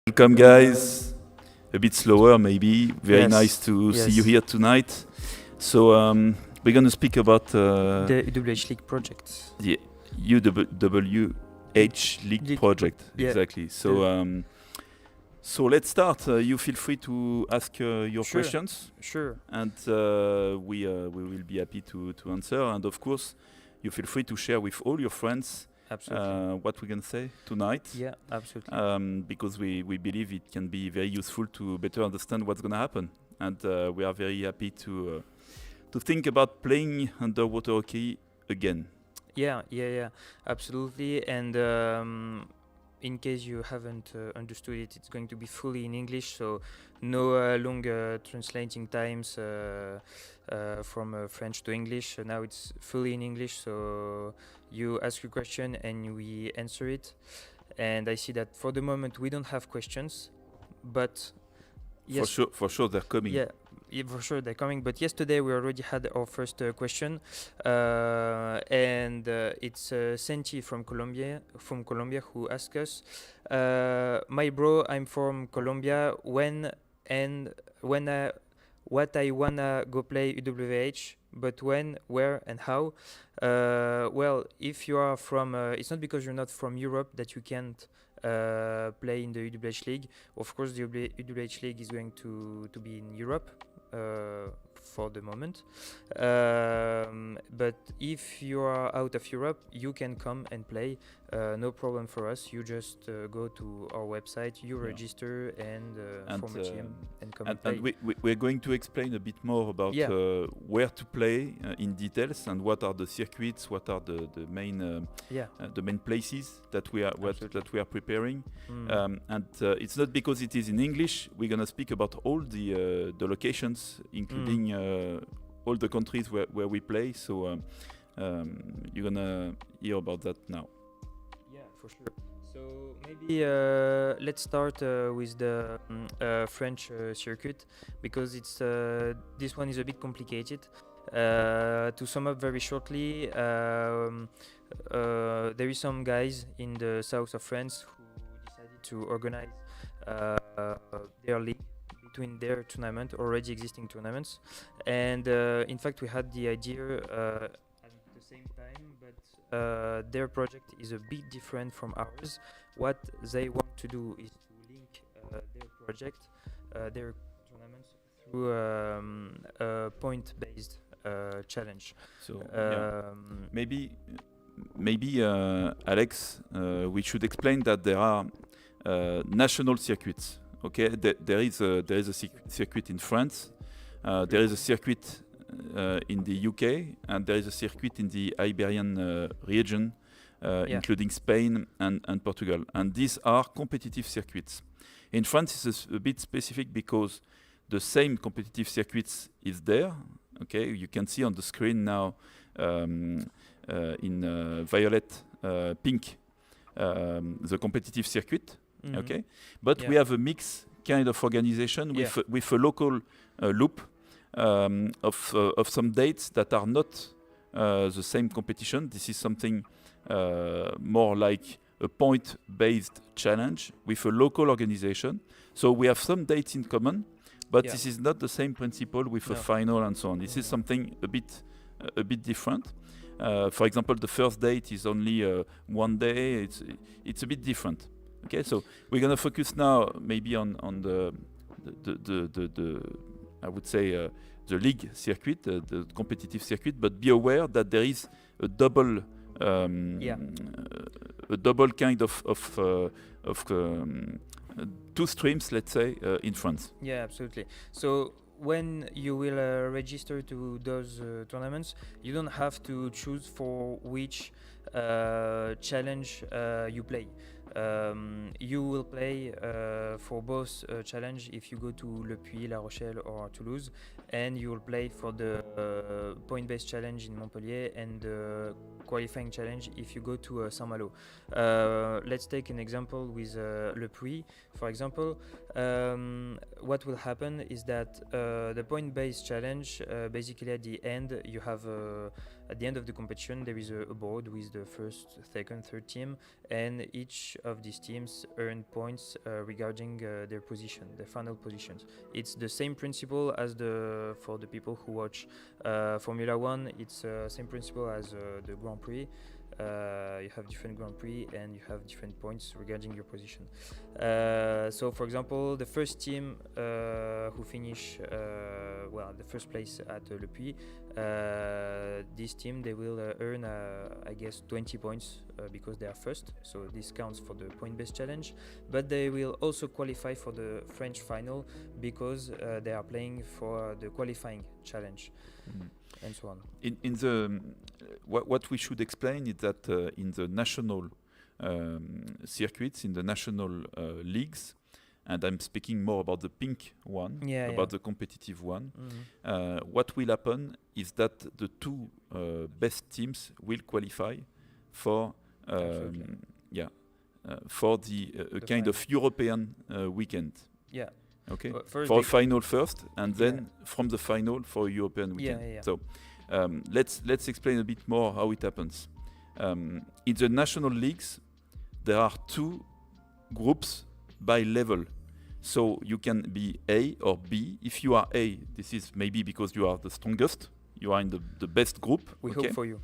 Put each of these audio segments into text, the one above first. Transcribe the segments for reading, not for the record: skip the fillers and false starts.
Welcome, guys. A bit slower, maybe. Very Yes, nice to see you yes. here tonight. So we're going to speak about The Uwh League project. the UWH League League project. yeah. Exactly. So let's start. You feel free to ask your Sure. questions, Sure. and we will be happy to answer. And of course, you feel free to share with all your friends Absolutely. what we're going to say tonight. Yeah, absolutely. Because we believe it can be very useful to better understand what's going to happen. And we are very happy to think about playing underwater hockey again. Yeah, absolutely. And in case you haven't understood it, it's going to be fully in English, so no long translating times from French to English. Now it's fully in English, so you ask your question and we answer it. And I see that for the moment we don't have questions, but yes, For sure, they're coming. yeah, for sure they're coming. But yesterday we already had our first question, and it's Senti from Colombia, who asked us, "My bro, I'm from Colombia. What I wanna go play UWH, but when, where, and how?" Well, if you are from, it's not because you're not from Europe that you can't play in the Uwh League. Of course, the Uwh League is going to be in Europe for the moment. But if you are out of Europe, you can come and play. No problem for us. You just go to our website, you register and form a team and come and play. And we're going to explain a bit more about where to play in details and what are the circuits, what are the main places that we are preparing. And it's not because it is in English. We're gonna speak about all the locations, including all the countries where we play. So you're gonna hear about that now. Yeah, for sure. So maybe let's start with the French circuit, because it's this one is a bit complicated. To sum up very shortly, there is some guys in the south of France who decided to organize their league between their tournament, already existing tournaments, and in fact we had the idea at the same time, but their project is a bit different from ours. What they want to do is to link their project, their tournaments, through a point-based challenge. So maybe Alex, we should explain that there are national circuits. Okay, there is a circuit in France, there is a circuit in the UK, and there is a circuit in the Iberian region, including Spain and Portugal. And these are competitive circuits. In France, it's a bit specific because the same competitive circuits is there. Okay, you can see on the screen now in violet, pink, the competitive circuit. Okay, but we have a mixed kind of organization with a local loop of some dates that are not the same competition. This is something more like a point-based challenge with a local organization. So we have some dates in common, but this is not the same principle with a final and so on. This is something a bit different. For example, the first date is only one day. It's a bit different. Okay, so we're gonna focus now maybe on the I would say the league circuit, the competitive circuit, but be aware that there is a double kind of two streams, let's say, in France. Yeah, absolutely. So when you will register to those tournaments, you don't have to choose for which challenge you play. You will play for both challenge if you go to Le Puy, La Rochelle or Toulouse, and you will play for the point-based challenge in Montpellier and the qualifying challenge if you go to Saint-Malo. Let's take an example with Le Puy, for example. What will happen is that the point-based challenge, basically at the end, you have at the end of the competition there is a board with the first, second, third team, and each of these teams earn points regarding their position, their final positions. It's the same principle as for the people who watch Formula One. It's same principle as the Grand Prix. You have different Grand Prix and you have different points regarding your position. So for example, the first team who finish the first place at Le Puy, this team, they will earn I guess 20 points because they are first, so this counts for the point-based challenge, but they will also qualify for the French final because they are playing for the qualifying challenge. And so on. In the what we should explain is that in the national circuits, in the national leagues, and I'm speaking more about the pink one, about the competitive one, what will happen is that the two best teams will qualify for for the kind of European weekend. Yeah. Okay. For a final first, and then from the final for a European weekend. So let's explain a bit more how it happens. In the national leagues, there are two groups by level. So you can be A or B. If you are A, this is maybe because you are the strongest. You are in the best group. We hope for you.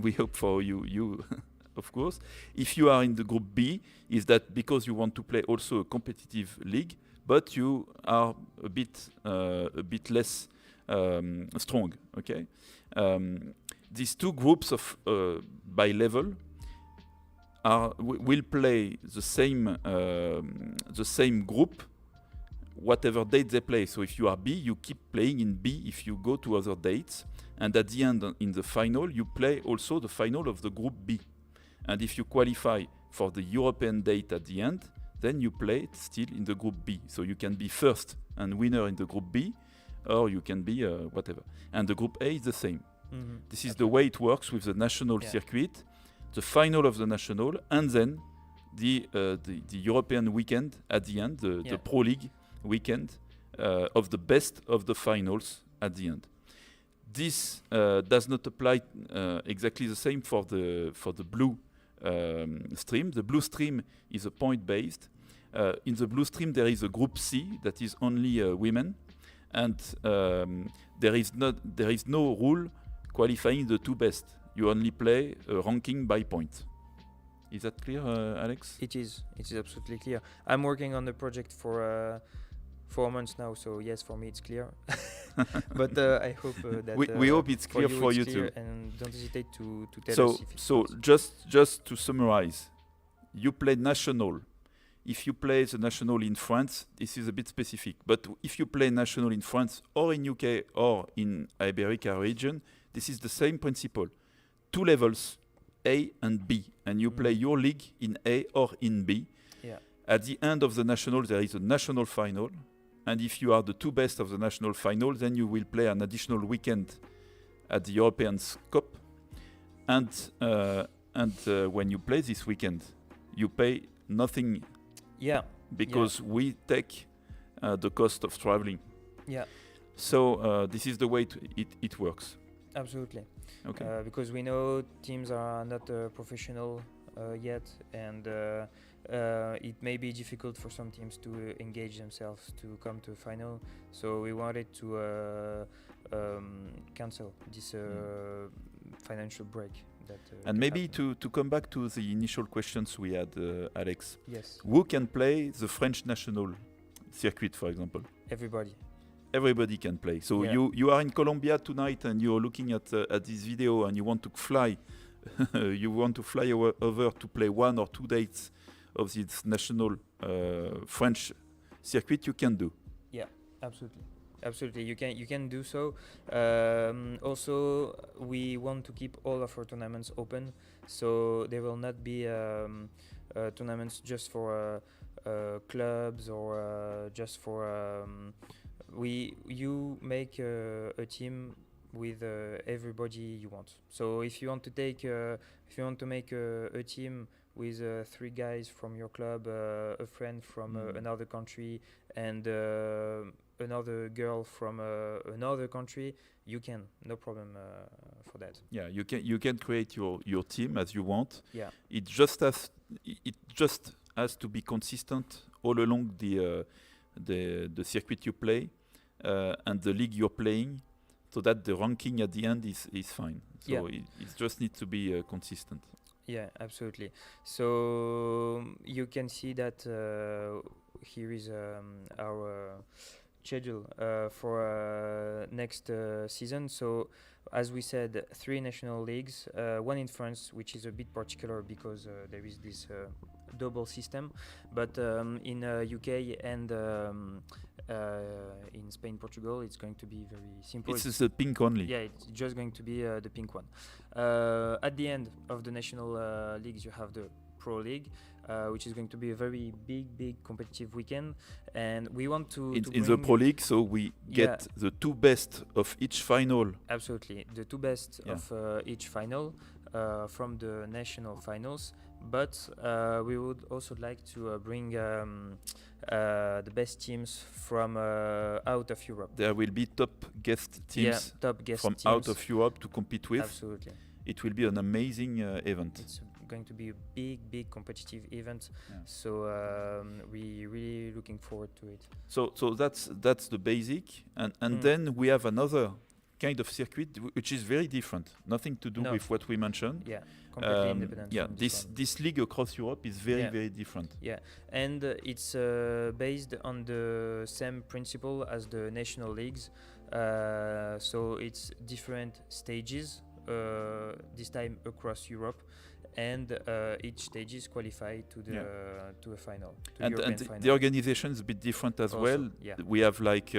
We hope for you of course. If you are in the group B, is that because you want to play also a competitive league, but you are a bit less strong. Okay. These two groups of by level will play the same group, whatever date they play. So if you are B, you keep playing in B if you go to other dates. And at the end, in the final, you play also the final of the group B. And if you qualify for the European date at the end, then you play it still in the group B. So you can be first and winner in the group B, or you can be whatever. And the group A is the same. Mm-hmm. This is the way it works with the national circuit, the final of the national, and then the European weekend at the end, the Pro League weekend of the best of the finals at the end. This does not apply exactly the same for the blue stream. The blue stream is a point-based. In the blue stream, there is a group C that is only women, and there is no rule qualifying the two best. You only play ranking by point. Is that clear, Alex? It is. It is absolutely clear. I'm working on the project for 4 months now, so yes, for me it's clear. But I hope that we hope it's clear for you too. And don't hesitate to tell us if it's so just to summarize, you play national. If you play the national in France, this is a bit specific. But if you play national in France or in UK or in Iberica region, this is the same principle. 2 levels, A and B, and you play your league in A or in B. Yeah. At the end of the national, there is a national final. And if you are the 2 best of the national final, then you will play an additional weekend at the European Cup. And when you play this weekend, you pay nothing. Yeah. Because we take the cost of traveling. Yeah. So this is the way it works. Absolutely. Okay. Because we know teams are not professional yet, and it may be difficult for some teams to engage themselves to come to a final. So we wanted to cancel this financial break. And maybe to come back to the initial questions we had, Alex. Yes. Who can play the French national circuit, for example? Everybody. Everybody can play. So you are in Colombia tonight and you're looking at this video and you want to fly. You want to fly over to play 1 or 2 dates of this national French circuit. You can do. Yeah, absolutely. Absolutely, you can do so. Also, we want to keep all of our tournaments open, so there will not be tournaments just for clubs or just for. You make a team with everybody you want. So if you want to make a team with 3 guys from your club, a friend from another country, and another girl from another country, you can, no problem for that. Yeah, you can create your team as you want. Yeah, it just has to be consistent all along the circuit you play and the league you're playing, so that the ranking at the end is fine. So it just needs to be consistent. Yeah, absolutely. So you can see that here is our schedule for next season. So as we said, 3 national leagues, 1 in France, which is a bit particular because there is this double system, but in UK and in Spain, Portugal, it's going to be very simple. It's the pink only. Yeah, it's just going to be the pink one. At the end of the national leagues, you have the Pro League, which is going to be a very big competitive weekend, and we want to in the Pro League, so we get the 2 best of each final. Absolutely, the 2 best of each final from the national finals, but we would also like to bring the best teams from out of Europe. There will be top guest teams from out of Europe to compete with. Absolutely. It will be an amazing event. It's going to be a big competitive event, so we really looking forward to it. So that's the basic, and then we have another kind of circuit which is very different, nothing to do No. with what we mentioned. Yeah, completely independent. Yeah, from this one. this league across Europe is very Yeah. very different. Yeah, and it's based on the same principle as the national leagues. So it's different stages, this time across Europe, and each stage is qualified to the to a final, to the And European the final. organization is a bit different as Also, well. yeah. We have like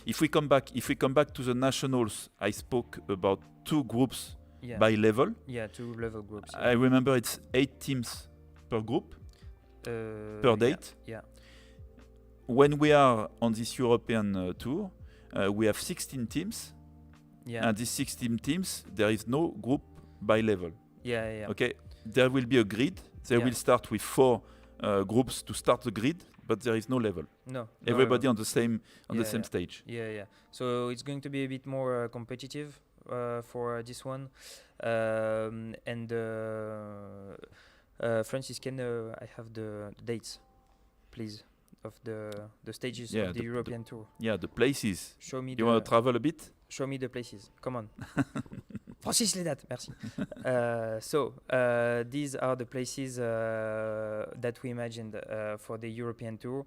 if we come back to the nationals, I spoke about 2 groups Yeah, by level. yeah, 2 level groups. I remember it's 8 teams per group per date. Yeah, When we are on this European tour, we have 16 teams, yeah, and these 16 teams, there is no group by level. yeah. Okay, there will be a grid. They Yeah. will start with 4 groups to start the grid, but there is no level. No, Everybody on the same Yeah. stage. Yeah. So it's going to be a bit more competitive for this one. And Francis, can I have the dates, please, of the stages Yeah, of the European tour? Yeah, the places. Show me You want to travel a bit? show me the places. Come on. Francis, les dates. Merci. So these are the places that we imagined for the European tour.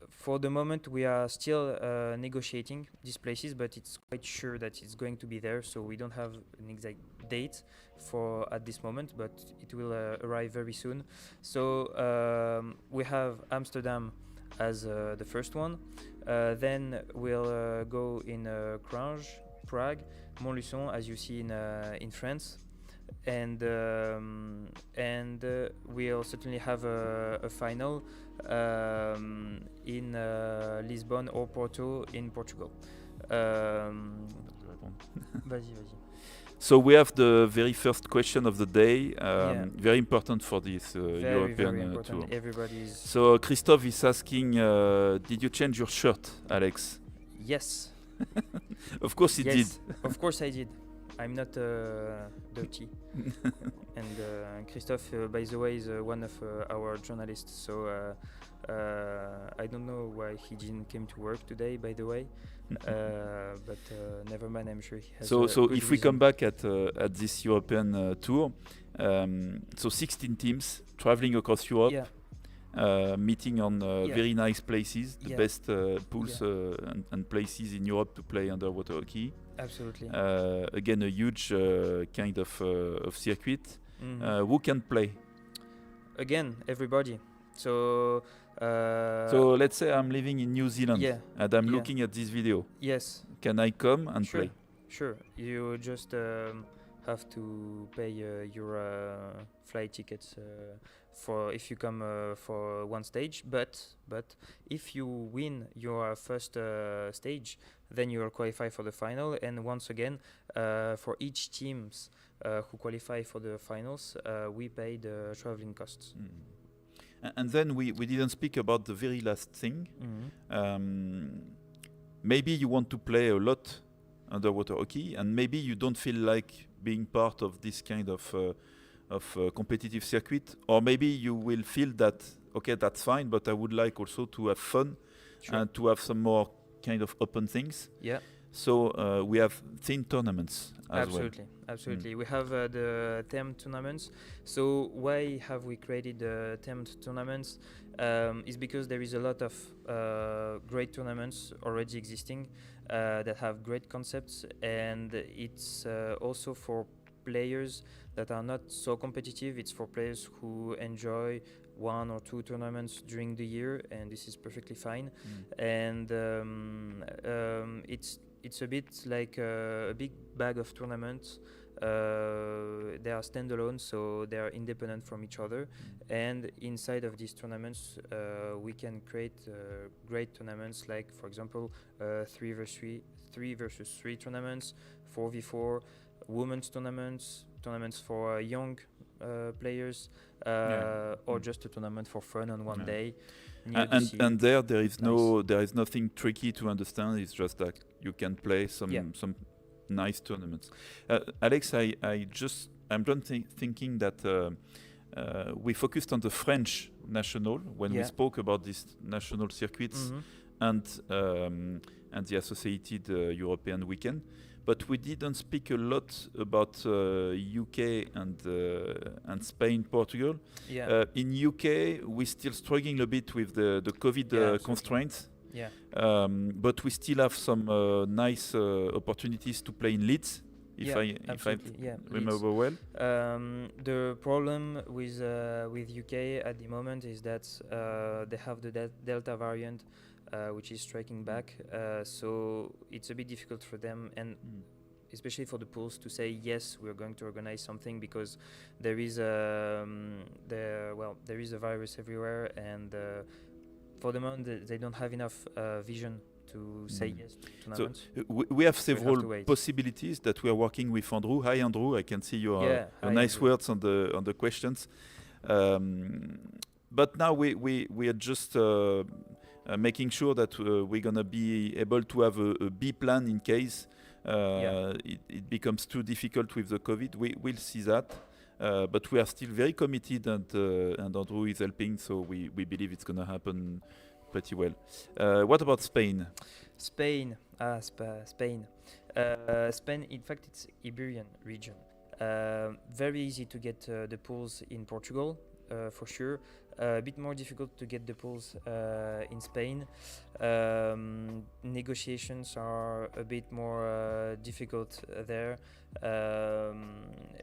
For the moment, we are still negotiating these places, but it's quite sure that it's going to be there. So we don't have an exact date for at this moment, but it will arrive very soon. So we have Amsterdam as the first one. Then we'll go in Crange, Prague, Montluçon, as you see in France, and we'll certainly have a final in Lisbon or Porto in Portugal. Vas-y. So we have the very first question of the day, Yeah. very important for this Very European important. tour. Everybody's So Christophe is asking, did you change your shirt, Alex? yes. Of course he did. Of course I did. I'm not dirty. And Christophe, by the way, is one of our journalists. So I don't know why he didn't come to work today, by the way. But never mind, I'm sure he has So a good if we reason. come back at this European tour, so 16 teams traveling across Europe, Yeah. meeting on Yeah. very nice places, the Yeah. best pools and places in Europe to play underwater hockey. Absolutely. Again, a huge kind of circuit. Mhm. Who can play? Again, everybody. So. So let's say I'm living in New Zealand Yeah. and I'm Yeah. looking at this video. Yes. Can I come and Sure. play? Sure. You just have to pay your flight tickets for if you come for one stage. But if you win your first stage, then you will qualify for the final. And once again, for each teams who qualify for the finals, we pay the traveling costs. And then we didn't speak about the very last thing. Maybe you want to play a lot underwater hockey, and maybe you don't feel like being part of this kind of competitive circuit, or maybe you will feel that, okay, that's fine, but I would like also to have fun. Sure. And to have some more kind of open things. Yeah. So we have thin tournaments as Absolutely. We have the themed tournaments. So why have we created the themed tournaments? Is because there is a lot of great tournaments already existing that have great concepts, and it's also for players that are not so competitive. It's for players who enjoy 1 or 2 tournaments during the year, and this is perfectly fine. And it's a bit like a big bag of tournaments. They are standalone, so they are independent from each other. And inside of these tournaments, we can create great tournaments, like, for example, 3 versus 3 tournaments, 4v4, women's tournaments for young players, or just a tournament for fun on one day. And there is there is nothing tricky to understand. It's just that you can play some nice tournaments. Alex, I'm thinking that we focused on the French national when we spoke about these national circuits, and and the associated European weekend. But we didn't speak a lot about UK and Spain, Portugal. Yeah. In UK, we're still struggling a bit with the COVID constraints. Yeah. But we still have some nice opportunities to play in Leeds, if I remember well. The problem with UK at the moment is that they have the Delta variant, which is striking back. So it's a bit difficult for them, and especially for the pools, to say yes, we're going to organize something, because there is a virus everywhere, and for the moment they don't have enough vision to say yes to tournaments. So we have several possibilities that we are working with Andrew. Hi Andrew, I can see your nice Andrew. Words on the questions. But now we are just making sure that we're gonna be able to have a B plan in case it becomes too difficult with the COVID. We'll see that. But we are still very committed, and Andrew is helping, so we believe it's going to happen pretty well. What about Spain? Spain, Spain. Spain, in fact, it's Iberian region. Very easy to get the pools in Portugal, for sure. A bit more difficult to get the pools in Spain. Negotiations are a bit more difficult there,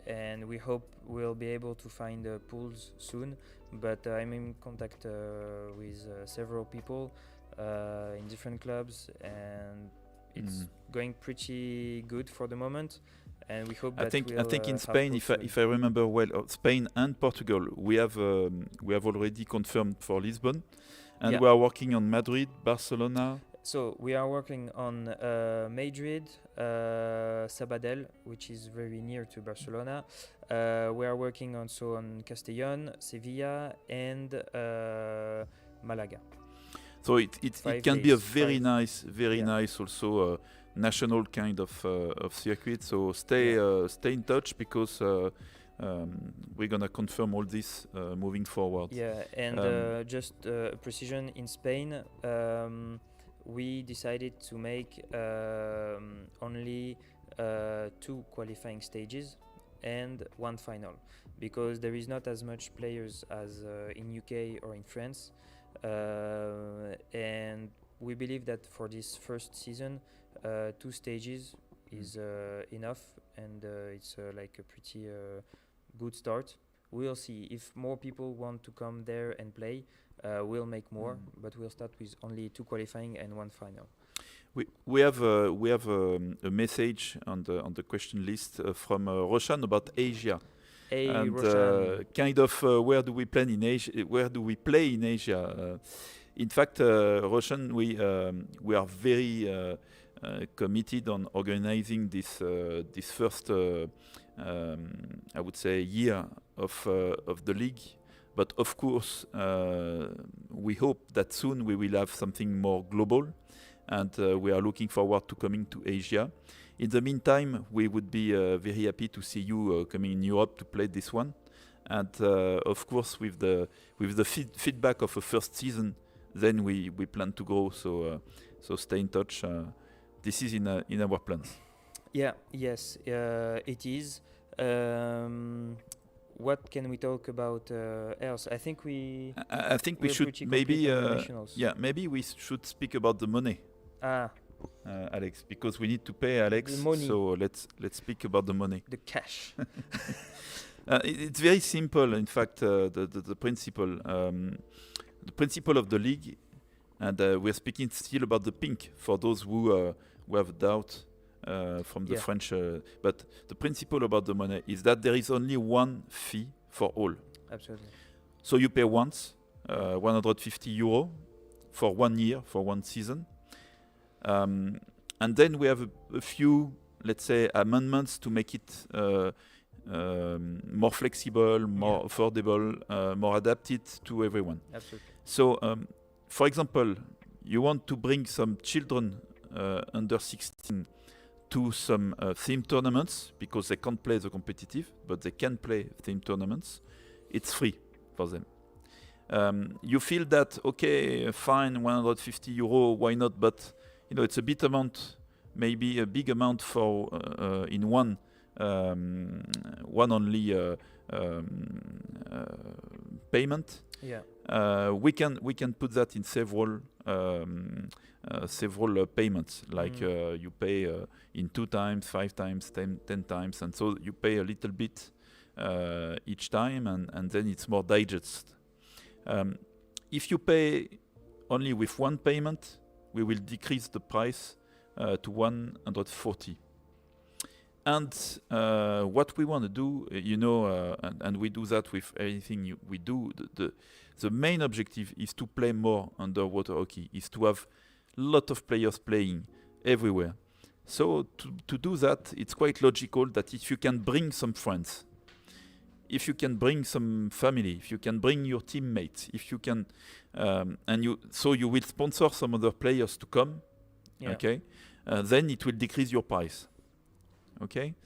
and we hope we'll be able to find pools soon. But I'm in contact with several people in different clubs, and it's going pretty good for the moment. And we hope that I think in Spain, if I remember well, Spain and Portugal, we have already confirmed for Lisbon, and we are working on Madrid, Barcelona. So we are working on Madrid, Sabadell, which is very near to Barcelona. We are working also on Castellón, Sevilla, and Malaga. So it can be a very nice also national kind of circuit. So stay in touch, because we're gonna confirm all this moving forward. Yeah, and just precision in Spain. We decided to make only 2 qualifying stages and 1 final, because there is not as much players as in UK or in France, and we believe that for this first season 2 stages is enough, and it's like a pretty good start. We'll see if more people want to come there and play. We'll make more, but we'll start with only 2 qualifying and 1 final. We have a message on the question list from Roshan about Asia. Hey, and Roshan. Kind of where do we play in Asia? Where do we play in Asia? In fact, Roshan, we are very committed on organizing this first, I would say, year of the league. But of course, we hope that soon we will have something more global, and we are looking forward to coming to Asia. In the meantime, we would be very happy to see you coming in Europe to play this one. And of course, with the feedback of a first season, then we plan to grow. So stay in touch. This is in our plans. Yeah. Yes. It is. What can we talk about else? I think we should maybe maybe we should speak about the money. Alex, because we need to pay Alex. The money. So let's speak about the money. The cash. It's very simple. In fact, the principle of the league, and we're speaking still about the pink for those who have doubt from the French. But the principle about the money is that there is only one fee for all. Absolutely. So you pay once, 150 euro for 1 year, for 1 season. And then we have a few, let's say, amendments to make it more flexible, more affordable, more adapted to everyone. Absolutely. So, for example, you want to bring some children under 16 to some theme tournaments, because they can't play the competitive, but they can play theme tournaments. It's free for them. You feel that, okay, fine, 150 euro, why not? But it's a bit amount, maybe a big amount for in one only payment. Yeah. We can put that in several payments, like you pay in 2 times, 5 times, 10 times, and so you pay a little bit each time, and then it's more digest. If you pay only with one payment, we will decrease the price to 140. And what we want to do, and we do that with everything we do, the main objective is to play more underwater hockey, is to have a lot of players playing everywhere. So to do that, it's quite logical that if you can bring some friends, if you can bring some family, if you can bring your teammates, if you can, so you will sponsor some other players to come, okay? Then it will decrease your price, okay?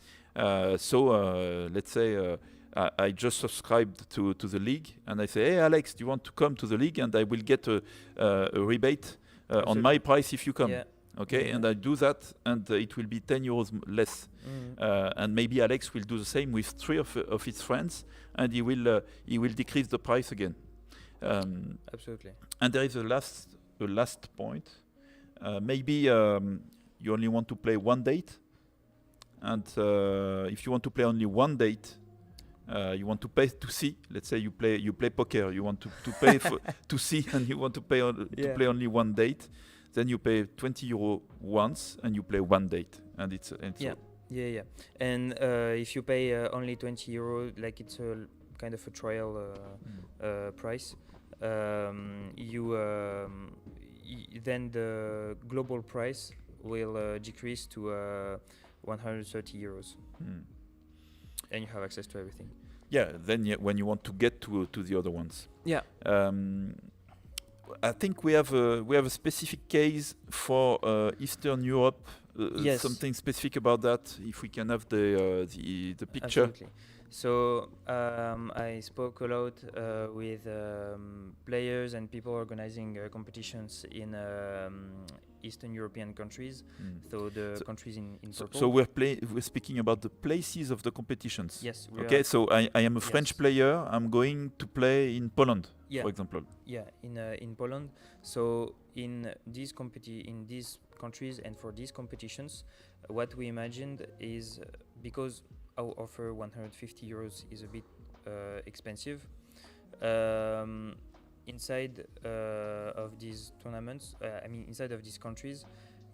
So let's say I just subscribed to the league, and I say, hey Alex, do you want to come to the league? And I will get a rebate on my price if you come. Yeah. Okay, Yeah. and I do that, and it will be 10 euros less. And maybe Alex will do the same with 3 of his friends, and he will decrease the price again. Absolutely. And there is a last point. Maybe you only want to play one date, and if you want to play only one date, you want to pay to see. Let's say you play poker. You want to pay to see, and you want to pay to play only one date. Then you pay 20 euro once, and you play one date, and it's Yeah. And if you pay only 20 euro, like it's a kind of a trial price, then the global price will decrease to 130 euros, and you have access to everything. Yeah. Then when you want to get to the other ones. Yeah. I think we have a specific case for Eastern Europe. Yes. Something specific about that. If we can have the picture. Absolutely. So I spoke a lot with players and people organizing competitions in Eastern European countries. So the countries in purple. So we're speaking about the places of the competitions. Yes. Okay. So I am a French player. I'm going to play in Poland, Yeah. for example. Yeah, in Poland. So in these countries and for these competitions, what we imagined is because our offer 150 euros is a bit expensive. Inside of these tournaments, inside of these countries,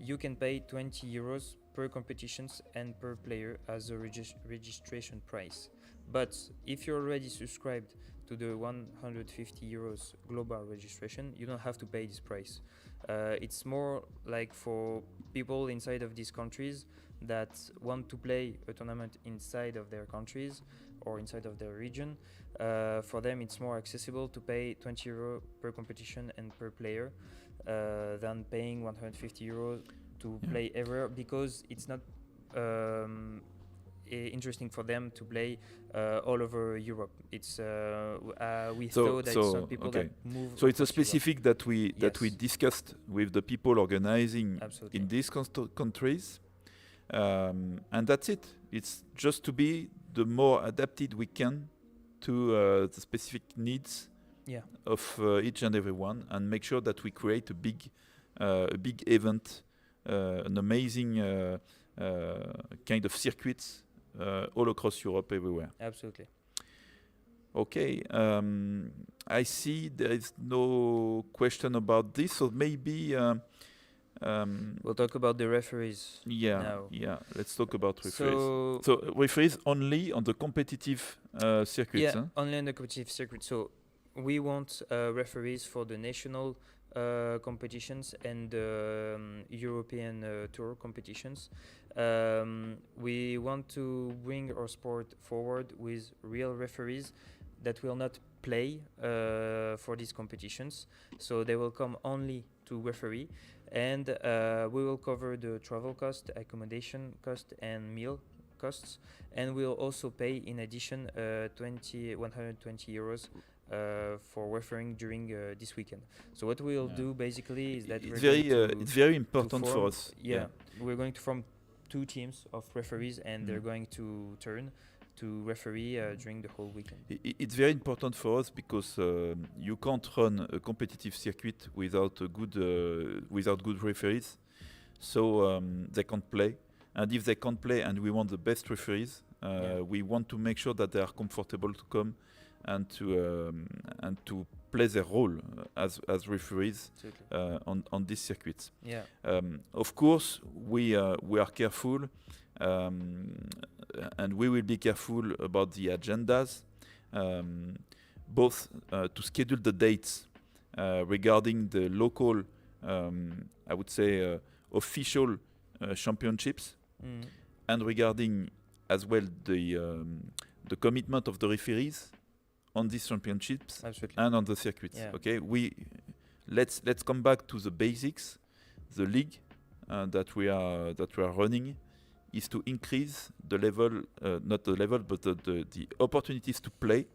you can pay 20 euros per competitions and per player as a registration price. But if you're already subscribed to the 150 euros global registration, you don't have to pay this price. It's more like for people inside of these countries that want to play a tournament inside of their countries or inside of their region. For them, it's more accessible to pay 20 euro per competition and per player than paying 150 euros to play everywhere, because it's not interesting for them to play all over Europe. It's we thought that it's not people that move. So it's a across specific that we discussed with the people organizing Absolutely. in these countries, and that's it. It's just to be the more adapted we can to the specific needs of each and every one, and make sure that we create a big event, an amazing kind of circuits all across Europe, everywhere. Absolutely. Okay, I see there is no question about this, so maybe we'll talk about the referees. Yeah, let's talk about referees. So referees only on the competitive circuits. Yeah, only on the competitive circuit. So we want referees for the national competitions and European Tour competitions. We want to bring our sport forward with real referees that will not play for these competitions. So they will come only to referee, and we will cover the travel cost, accommodation cost, and meal costs, and we'll also pay in addition 120 euros for refereeing during this weekend. So what we'll do basically is that it's very important for us. We're going to form 2 teams of referees, and they're going to turn to referee during the whole weekend. It's very important for us because you can't run a competitive circuit without good referees. So they can't play, and if they can't play, and we want the best referees, we want to make sure that they are comfortable to come and to play their role as referees on these circuits. Of course, we are careful, and we will be careful about the agendas, both to schedule the dates regarding the local, I would say, official championships, and regarding as well the commitment of the referees on these championships and on the circuits. Okay, let's come back to the basics. The league that we are running is to increase the level, not the level, but the opportunities to play.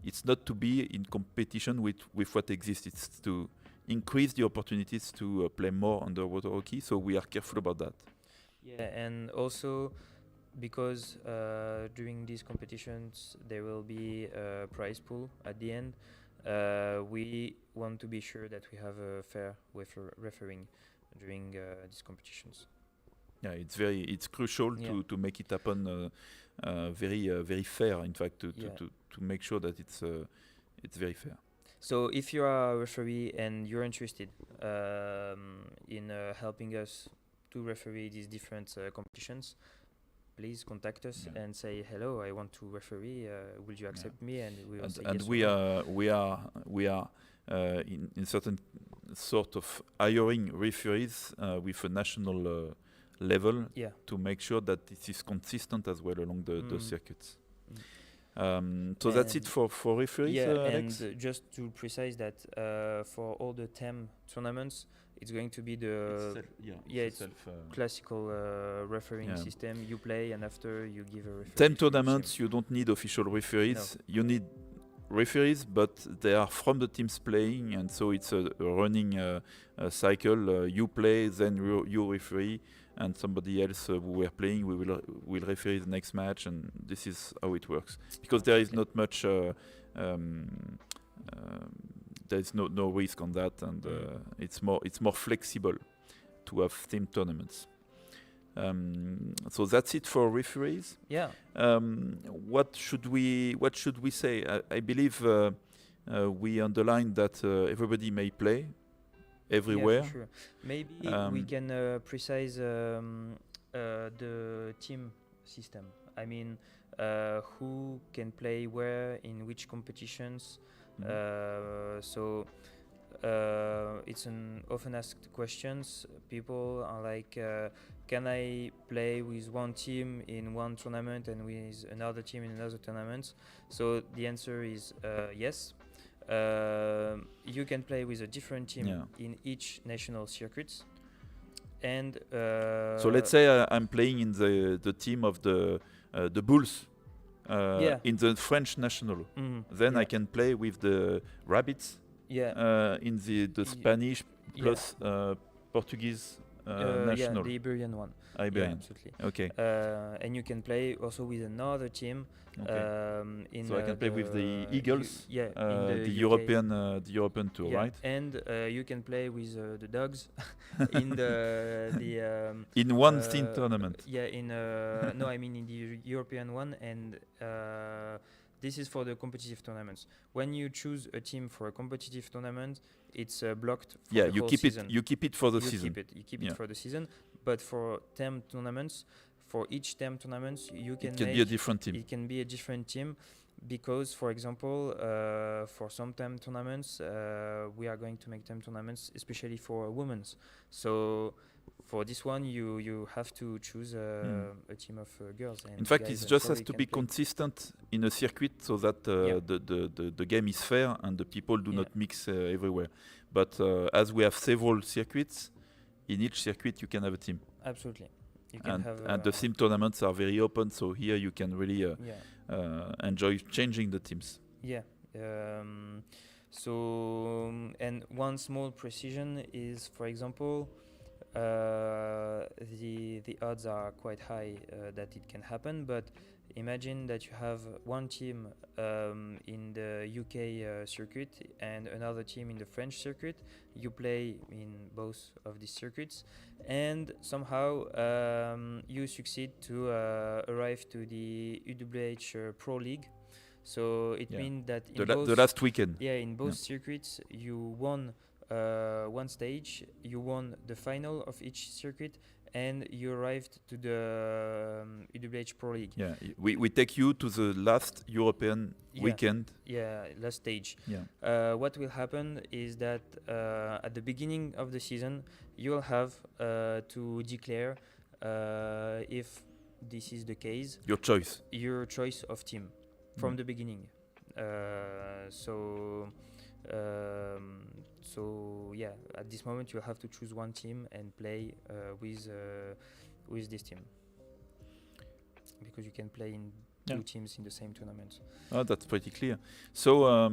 It's not to be in competition with what exists. It's to increase the opportunities to play more underwater hockey. So we are careful about that. And also because during these competitions there will be a prize pool at the end, we want to be sure that we have a fair refereeing during these competitions. It's crucial to make it happen very fair. In fact, to make sure that it's very fair. So if you are a referee and you're interested in helping us to referee these different competitions, please contact us and say, hello, I want to referee. Will you accept me? And we will say yes. And we are in certain sort of hiring referees with a national level to make sure that this is consistent as well along the circuits. So that's it for referees, Alex? And just to precise that for all the TEM tournaments, it's going to be it's classical refereeing system. You play and after you give a referee. 10 tournaments, you don't need official referees. No. You need referees, but they are from the teams playing, and so it's a running cycle. You play, then you referee, and somebody else who were playing will referee the next match, and this is how it works. Because there is not much, there is no risk on that, and it's more flexible to have team tournaments. So that's it for referees. What should we say? I believe we underlined that everybody may play everywhere. For sure. Maybe we can precise the team system. I mean, who can play where in which competitions. So it's an often asked questions. People are like, can I play with one team in one tournament and with another team in another tournament? So the answer is yes. You can play with a different team in each national circuits. And so let's say I'm playing in the team of the Bulls in the French national. Then I can play with the Rabbits in the Spanish plus Portuguese national. The Iberian one. Iberian. Absolutely. Okay. And you can play also with another team. So I can play with the Eagles, in the European tour, right? And you can play with the Dogs in the in one team tournament. No, I mean in the European one, and this is for the competitive tournaments. When you choose a team for a competitive tournament, it's blocked for the whole season. You keep it for the season. You keep it for the season. But for TEM tournaments, for each TEM tournaments, it can be a different team. It can be a different team because, for example, for some TEM tournaments, we are going to make TEM tournaments, especially for women's. So for this one, you have to choose a team of girls. And in fact, it just has to be consistent in a circuit so that the game is fair and the people do not mix everywhere. But as we have several circuits, in each circuit you can have a team. Absolutely. And the team tournaments are very open, so here you can really enjoy changing the teams. And one small precision is, for example, the odds are quite high that it can happen, but imagine that you have one team in the UK circuit and another team in the French circuit. You play in both of these circuits, and somehow you succeed to arrive to the UWH Pro League. So it means that in the last weekend. Yeah, in both circuits you won one stage, you won the final of each circuit, and you arrived to the UWH Pro League. Yeah, we take you to the last European weekend. Yeah, last stage. Yeah. What will happen is that at the beginning of the season, you will have to declare if this is the case. Your choice of team from the beginning. So yeah, at this moment you have to choose one team and play with this team, because you can play in two teams in the same tournament. Oh, that's pretty clear. So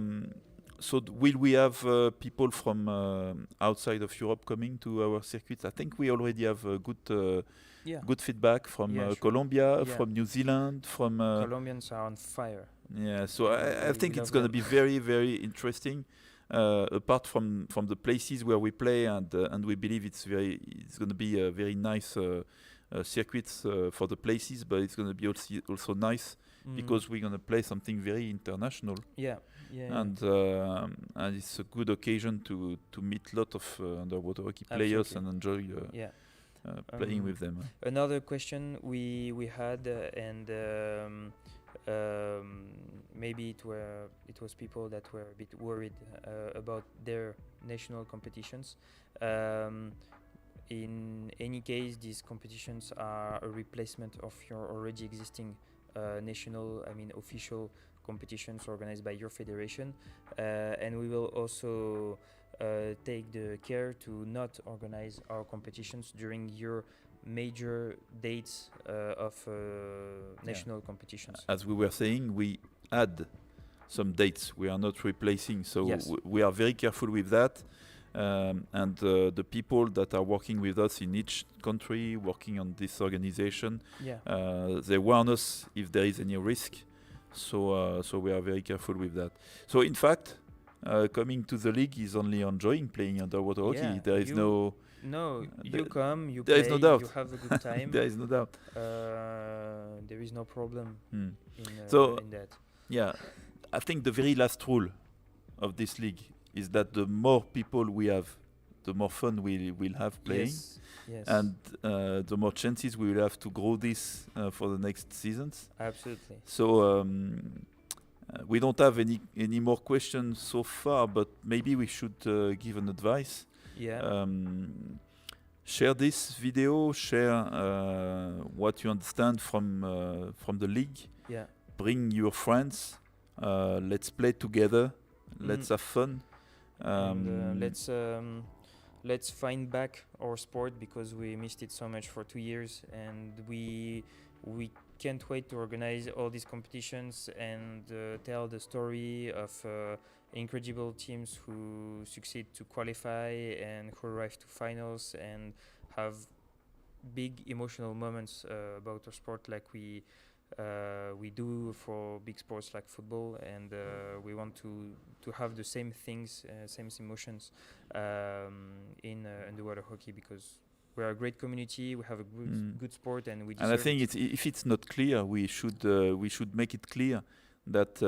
will we have people from outside of Europe coming to our circuits? I think we already have good feedback from Colombia, from New Zealand, from Colombians are on fire. Yeah, so I think it's going to be very, very interesting. Apart from the places where we play, and we believe it's going to be a very nice circuits for the places, but it's going to be also nice because we're going to play something very international. And it's a good occasion to meet a lot of underwater hockey players and enjoy playing with them. Another question we had, maybe it was people that were a bit worried about their national competitions. In any case, these competitions are a replacement of your already existing official competitions organized by your federation, and we will also take the care to not organize our competitions during your major dates of national competitions. As we were saying, we add some dates. We are not replacing, so we are very careful with that. And the people that are working with us in each country, working on this organization, they warn us if there is any risk. So we are very careful with that. So in fact, coming to the league is only enjoying playing underwater hockey. There is you come, you there play, is no doubt. you have a good time. There is no doubt. There is no problem in that. Yeah, I think the very last rule of this league is that the more people we have, the more fun we will have playing, and the more chances we will have to grow this for the next seasons. Absolutely. So we don't have any more questions so far, but maybe we should give an advice. Share this video, share what you understand from the league. Bring your friends. Let's play together. Let's have fun. And let's find back our sport, because we missed it so much for 2 years, and we can't wait to organize all these competitions and tell the story of incredible teams who succeed to qualify and who arrive to finals and have big emotional moments about our sport, like we do for big sports like football, and we want to have the same things, same emotions in underwater hockey, because we are a great community, we have a good sport, and we deserve and I think if it's not clear, we should make it clear that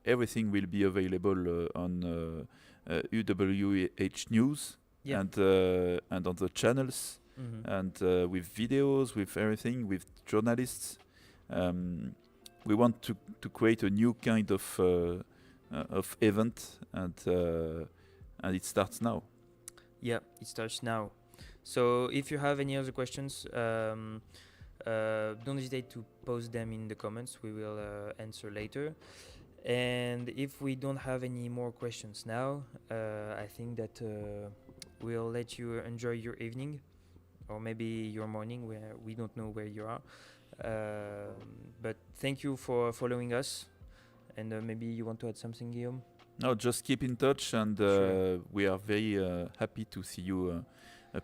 everything will be available on UWH News and on the channels, and with videos, with everything, with journalists. We want to create a new kind of event, and it starts now. Yeah, it starts now. So if you have any other questions, don't hesitate to post them in the comments. We will answer later. And if we don't have any more questions now, I think that we'll let you enjoy your evening, or maybe your morning, where we don't know where you are. But thank you for following us, And maybe you want to add something, Guillaume? No, just keep in touch, and Sure. we are very happy to see you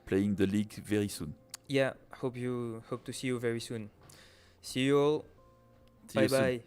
playing the league very soon. Yeah, hope to see you very soon. See you all. See you Bye soon. bye.